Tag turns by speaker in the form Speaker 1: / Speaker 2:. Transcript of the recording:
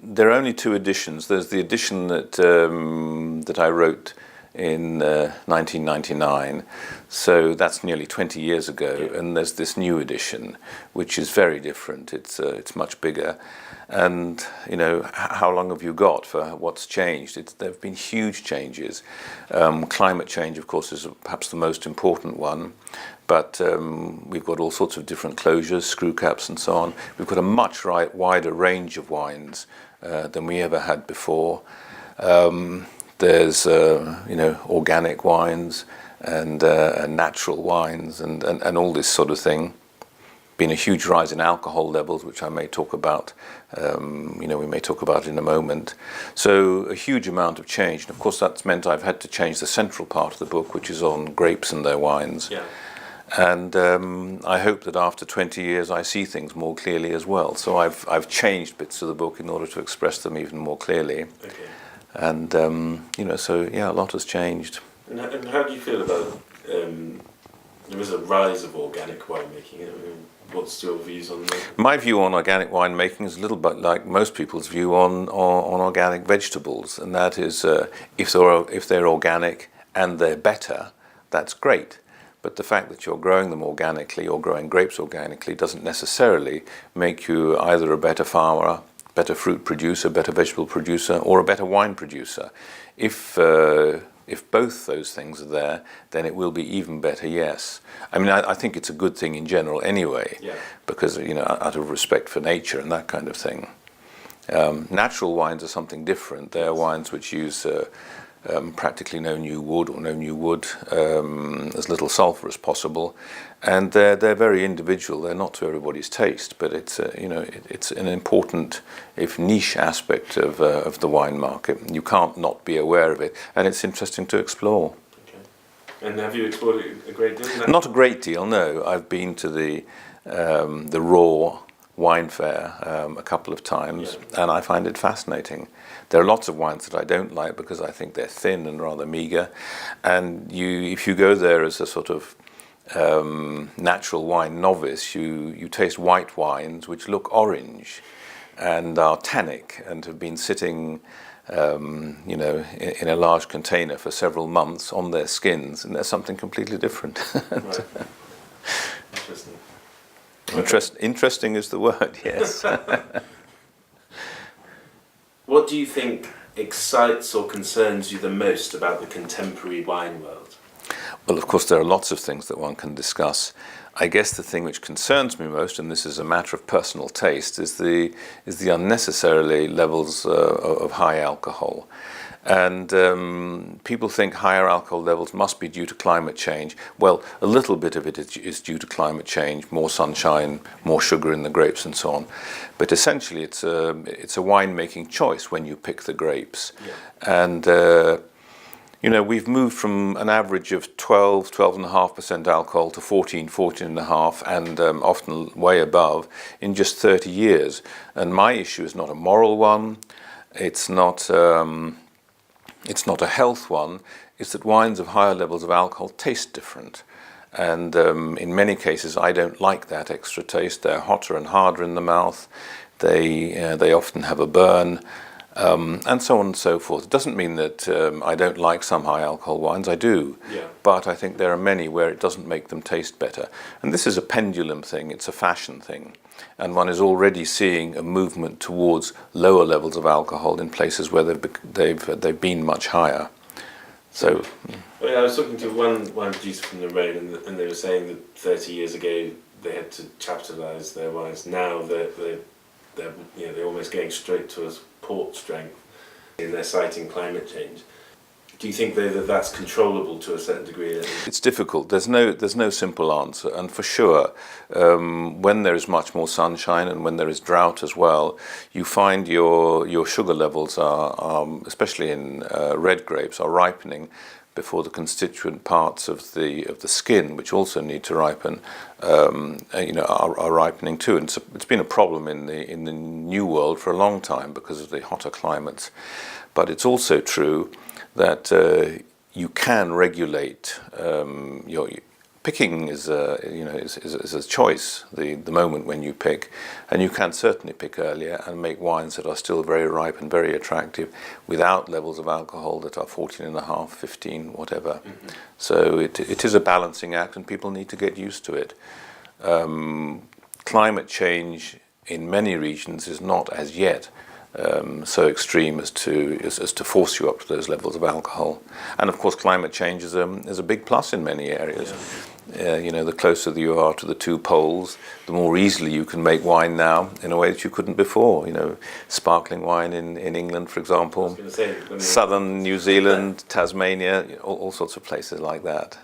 Speaker 1: there are only two editions. There's the edition that I wrote in 1999, so that's nearly 20 years ago, and there's this new edition, which is very different. It's much bigger, and how long have you got for what's changed? There have been huge changes. Climate change, of course, is perhaps the most important one, but we've got all sorts of different closures, screw caps and so on. We've got a much wider range of wines than we ever had before. There's organic wines and natural wines and all this sort of thing. Been a huge rise in alcohol levels, which I may talk about. We may talk about in a moment. So a huge amount of change, and of course that's meant I've had to change the central part of the book, which is on grapes and their wines. Yeah. And I hope that after 20 years I see things more clearly as well. So I've changed bits of the book in order to express them even more clearly. Okay. And a lot has changed.
Speaker 2: And how do you feel about there is a rise of organic winemaking? What's your views on that?
Speaker 1: My view on organic winemaking is a little bit like most people's view on organic vegetables, and that is if they're organic and they're better, that's great. But the fact that you're growing them organically or growing grapes organically doesn't necessarily make you either a better farmer, better fruit producer, better vegetable producer, or a better wine producer. If both those things are there, then it will be even better, yes. I mean, I think it's a good thing in general anyway, because, out of respect for nature and that kind of thing. Natural wines are something different. They're wines which use practically no new wood or no new wood, as little sulfur as possible, and they're very individual. They're not to everybody's taste, but it's an important, if niche, aspect of the wine market. You can't not be aware of it, and it's interesting to explore.
Speaker 2: Okay. And have you explored it a great deal?
Speaker 1: Not a great deal, no. I've been to the Raw wine fair a couple of times, and I find it fascinating. There are lots of wines that I don't like because I think they're thin and rather meager, and if you go there as a sort of natural wine novice, you taste white wines which look orange and are tannic and have been sitting in a large container for several months on their skins, and they're something completely different.
Speaker 2: Right. Interesting.
Speaker 1: Interesting is the word, yes.
Speaker 2: What do you think excites or concerns you the most about the contemporary wine world?
Speaker 1: Well, of course, there are lots of things that one can discuss. I guess the thing which concerns me most, and this is a matter of personal taste, is the unnecessarily levels of high alcohol. And people think higher alcohol levels must be due to climate change. Well, a little bit of it is due to climate change, more sunshine, more sugar in the grapes and so on. But essentially it's a winemaking choice when you pick the grapes. Yeah. And we've moved from an average of 12.5% alcohol to 14.5%, and often way above in just 30 years. And my issue is not a moral one. It's not a health one. It's that wines of higher levels of alcohol taste different. And in many cases, I don't like that extra taste. They're hotter and harder in the mouth. They often have a burn. And so on and so forth. It doesn't mean that I don't like some high alcohol wines, I do, but I think there are many where it doesn't make them taste better. And this is a pendulum thing, it's a fashion thing, and one is already seeing a movement towards lower levels of alcohol in places where they've been much higher. So,
Speaker 2: well, I was talking to one wine producer from the Rhone, and they were saying that 30 years ago they had to chaptalize their wines. Now they're almost going straight to a port strength, and they're citing climate change. Do you think that that's controllable to a certain degree?
Speaker 1: It's difficult. There's no simple answer, and for sure, when there is much more sunshine and when there is drought as well, you find your sugar levels are especially in red grapes, are ripening before the constituent parts of the skin, which also need to ripen, are ripening too. And it's been a problem in the New World for a long time because of the hotter climates. But it's also true that you can regulate picking is a choice. The moment when you pick, and you can certainly pick earlier and make wines that are still very ripe and very attractive, without levels of alcohol that are 14.5, 15, whatever. So it is a balancing act, and people need to get used to it. Climate change in many regions is not as yet so extreme as to force you up to those levels of alcohol. And of course, climate change is a big plus in many areas. The closer you are to the two poles, the more easily you can make wine now in a way that you couldn't before. Sparkling wine in England, for example, southern New Zealand, Tasmania, all sorts of places like that.